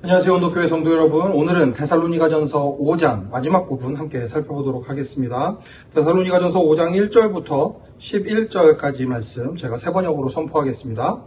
안녕하세요. 온도교회 성도 여러분. 오늘은 데살로니가전서 5장 마지막 부분 함께 살펴보도록 하겠습니다. 데살로니가전서 5장 1절부터 11절까지 말씀 제가 세 번역으로 선포하겠습니다.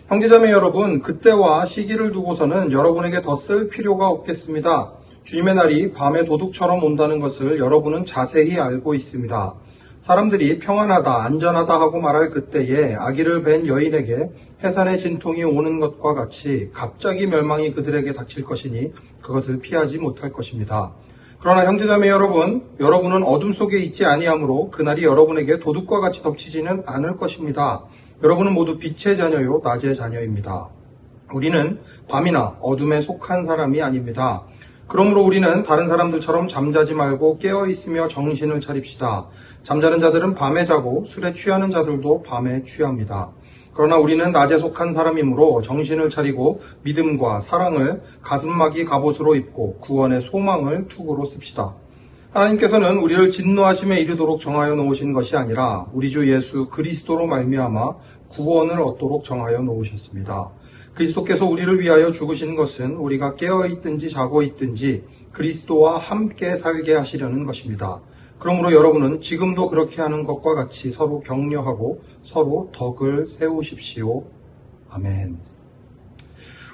형제자매 여러분, 그때와 시기를 두고서는 여러분에게 더 쓸 필요가 없겠습니다. 주님의 날이 밤에 도둑처럼 온다는 것을 여러분은 자세히 알고 있습니다. 사람들이 평안하다, 안전하다 하고 말할 그때에 아기를 뵌 여인에게 해산의 진통이 오는 것과 같이 갑자기 멸망이 그들에게 닥칠 것이니 그것을 피하지 못할 것입니다. 그러나 형제자매 여러분, 여러분은 어둠 속에 있지 아니하므로 그날이 여러분에게 도둑과 같이 덮치지는 않을 것입니다. 여러분은 모두 빛의 자녀요, 낮의 자녀입니다. 우리는 밤이나 어둠에 속한 사람이 아닙니다. 그러므로 우리는 다른 사람들처럼 잠자지 말고 깨어있으며 정신을 차립시다. 잠자는 자들은 밤에 자고 술에 취하는 자들도 밤에 취합니다. 그러나 우리는 낮에 속한 사람이므로 정신을 차리고 믿음과 사랑을 가슴막이 갑옷으로 입고 구원의 소망을 투구로 씁시다. 하나님께서는 우리를 진노하심에 이르도록 정하여 놓으신 것이 아니라 우리 주 예수 그리스도로 말미암아 구원을 얻도록 정하여 놓으셨습니다. 그리스도께서 우리를 위하여 죽으신 것은 우리가 깨어있든지 자고 있든지 그리스도와 함께 살게 하시려는 것입니다. 그러므로 여러분은 지금도 그렇게 하는 것과 같이 서로 격려하고 서로 덕을 세우십시오. 아멘.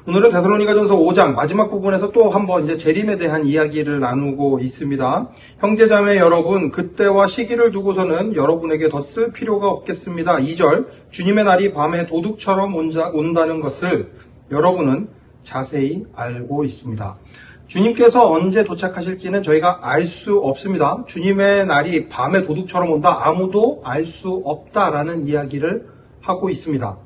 오늘은 데살로니가전서 5장 마지막 부분에서 또 한번 재림에 대한 이야기를 나누고 있습니다. 형제자매 여러분, 그때와 시기를 두고서는 여러분에게 더 쓸 필요가 없겠습니다. 2절, 주님의 날이 밤에 도둑처럼 온다는 것을 여러분은 자세히 알고 있습니다. 주님께서 언제 도착하실지는 저희가 알 수 없습니다. 주님의 날이 밤에 도둑처럼 온다, 아무도 알 수 없다라는 이야기를 하고 있습니다.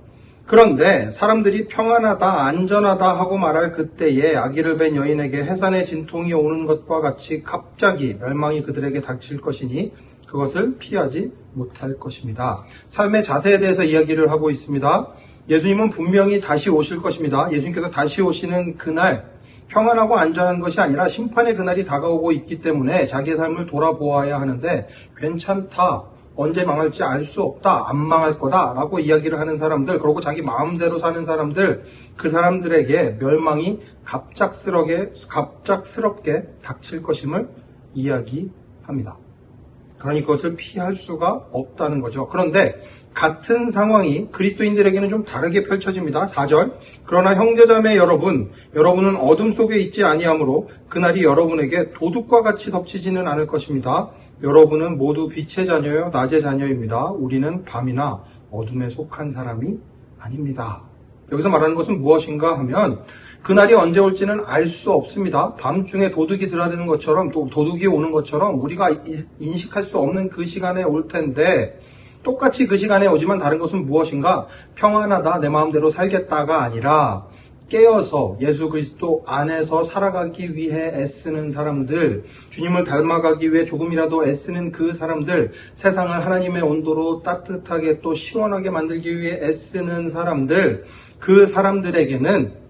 그런데 사람들이 평안하다, 안전하다 하고 말할 그때에 아기를 뵌 여인에게 해산의 진통이 오는 것과 같이 갑자기 멸망이 그들에게 닥칠 것이니 그것을 피하지 못할 것입니다. 삶의 자세에 대해서 이야기를 하고 있습니다. 예수님은 분명히 다시 오실 것입니다. 예수님께서 다시 오시는 그날, 평안하고 안전한 것이 아니라 심판의 그날이 다가오고 있기 때문에 자기의 삶을 돌아보아야 하는데 괜찮다, 언제 망할지 알 수 없다, 안 망할 거다 라고 이야기를 하는 사람들, 그리고 자기 마음대로 사는 사람들, 그 사람들에게 멸망이 갑작스럽게 닥칠 것임을 이야기합니다. 그러니 그것을 피할 수가 없다는 거죠. 그런데 같은 상황이 그리스도인들에게는 좀 다르게 펼쳐집니다. 4절, 그러나 형제자매 여러분, 여러분은 어둠 속에 있지 아니하므로 그날이 여러분에게 도둑과 같이 덮치지는 않을 것입니다. 여러분은 모두 빛의 자녀요, 낮의 자녀입니다. 우리는 밤이나 어둠에 속한 사람이 아닙니다. 여기서 말하는 것은 무엇인가 하면 그날이 언제 올지는 알 수 없습니다. 밤중에 도둑이 드나드는 것처럼, 또 도둑이 오는 것처럼 우리가 인식할 수 없는 그 시간에 올 텐데, 똑같이 그 시간에 오지만 다른 것은 무엇인가? 평안하다, 내 마음대로 살겠다가 아니라 깨어서 예수 그리스도 안에서 살아가기 위해 애쓰는 사람들, 주님을 닮아가기 위해 조금이라도 애쓰는 그 사람들, 세상을 하나님의 온도로 따뜻하게 또 시원하게 만들기 위해 애쓰는 사람들, 그 사람들에게는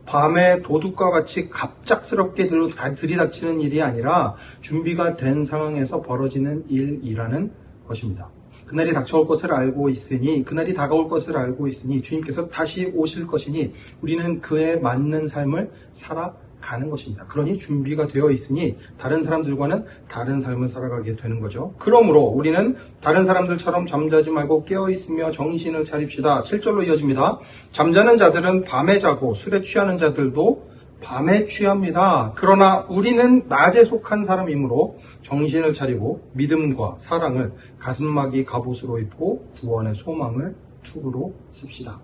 밤에 도둑과 같이 갑작스럽게 들이닥치는 일이 아니라 준비가 된 상황에서 벌어지는 일이라는 것입니다. 그날이 닥쳐올 것을 알고 있으니, 그날이 다가올 것을 알고 있으니, 주님께서 다시 오실 것이니 우리는 그에 맞는 삶을 살아가는 것입니다. 그러니 준비가 되어 있으니 다른 사람들과는 다른 삶을 살아가게 되는 거죠. 그러므로 우리는 다른 사람들처럼 잠자지 말고 깨어있으며 정신을 차립시다. 7절로 이어집니다. 잠자는 자들은 밤에 자고 술에 취하는 자들도 밤에 취합니다. 그러나 우리는 낮에 속한 사람이므로 정신을 차리고 믿음과 사랑을 가슴막이 갑옷으로 입고 구원의 소망을 투구로 씁시다.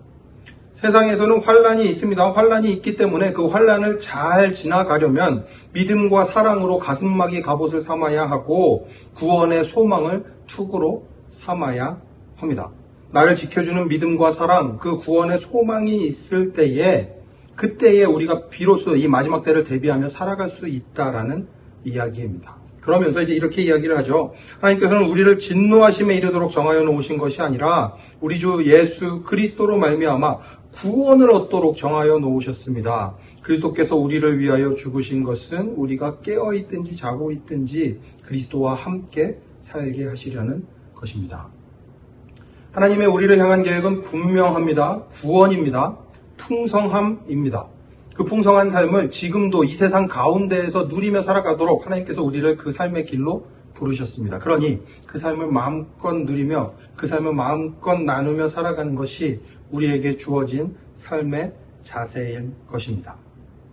세상에서는 환난이 있습니다. 환난이 있기 때문에 그 환난을 잘 지나가려면 믿음과 사랑으로 가슴막이 갑옷을 삼아야 하고 구원의 소망을 투구로 삼아야 합니다. 나를 지켜주는 믿음과 사랑, 그 구원의 소망이 있을 때에, 그때에 우리가 비로소 이 마지막 때를 대비하며 살아갈 수 있다라는 이야기입니다. 그러면서 이렇게 이야기를 하죠. 하나님께서는 우리를 진노하심에 이르도록 정하여 놓으신 것이 아니라 우리 주 예수 그리스도로 말미암아 구원을 얻도록 정하여 놓으셨습니다. 그리스도께서 우리를 위하여 죽으신 것은 우리가 깨어 있든지 자고 있든지 그리스도와 함께 살게 하시려는 것입니다. 하나님의 우리를 향한 계획은 분명합니다. 구원입니다. 풍성함입니다. 그 풍성한 삶을 지금도 이 세상 가운데에서 누리며 살아가도록 하나님께서 우리를 그 삶의 길로 부르셨습니다. 그러니 그 삶을 마음껏 누리며 그 삶을 마음껏 나누며 살아가는 것이 우리에게 주어진 삶의 자세인 것입니다.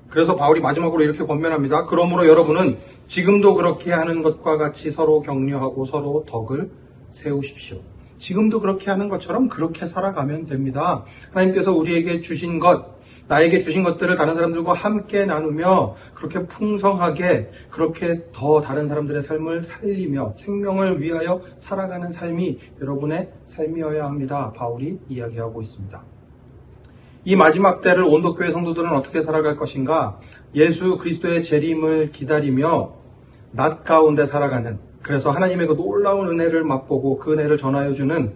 그래서 바울이 마지막으로 이렇게 권면합니다. 그러므로 여러분은 지금도 그렇게 하는 것과 같이 서로 격려하고 서로 덕을 세우십시오. 지금도 그렇게 하는 것처럼 그렇게 살아가면 됩니다. 하나님께서 우리에게 주신 것, 나에게 주신 것들을 다른 사람들과 함께 나누며 그렇게 풍성하게 그렇게 더 다른 사람들의 삶을 살리며 생명을 위하여 살아가는 삶이 여러분의 삶이어야 합니다. 바울이 이야기하고 있습니다. 이 마지막 때를 온도교회 성도들은 어떻게 살아갈 것인가? 예수 그리스도의 재림을 기다리며 낮 가운데 살아가는, 그래서 하나님의 그 놀라운 은혜를 맛보고 그 은혜를 전하여주는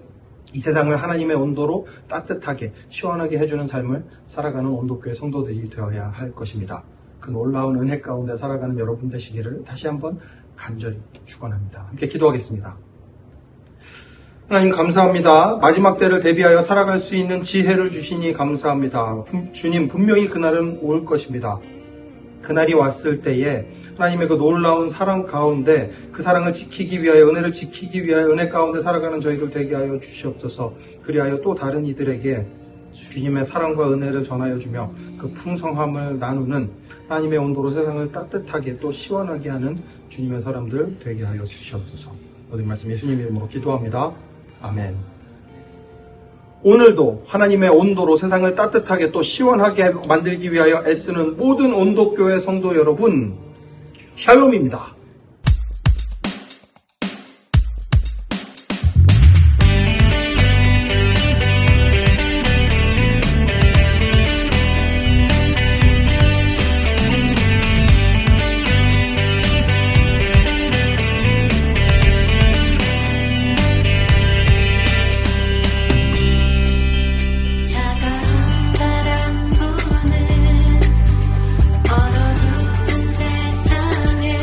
이 세상을 하나님의 온도로 따뜻하게 시원하게 해주는 삶을 살아가는 온도교회 성도들이 되어야 할 것입니다. 그 놀라운 은혜 가운데 살아가는 여러분 되시기를 다시 한번 간절히 축원합니다. 함께 기도하겠습니다. 하나님 감사합니다. 마지막 때를 대비하여 살아갈 수 있는 지혜를 주시니 감사합니다. 주님, 분명히 그날은 올 것입니다. 그날이 왔을 때에 하나님의 그 놀라운 사랑 가운데 그 사랑을 지키기 위하여, 은혜를 지키기 위하여 은혜 가운데 살아가는 저희들 되게 하여 주시옵소서. 그리하여 또 다른 이들에게 주님의 사랑과 은혜를 전하여 주며 그 풍성함을 나누는 하나님의 온도로 세상을 따뜻하게 또 시원하게 하는 주님의 사람들 되게 하여 주시옵소서. 모든 말씀 예수님 이름으로 기도합니다. 아멘. 오늘도 하나님의 온도로 세상을 따뜻하게 또 시원하게 만들기 위하여 애쓰는 모든 온도교회 성도 여러분, 샬롬입니다. 얼어붙은 세상에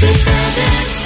This building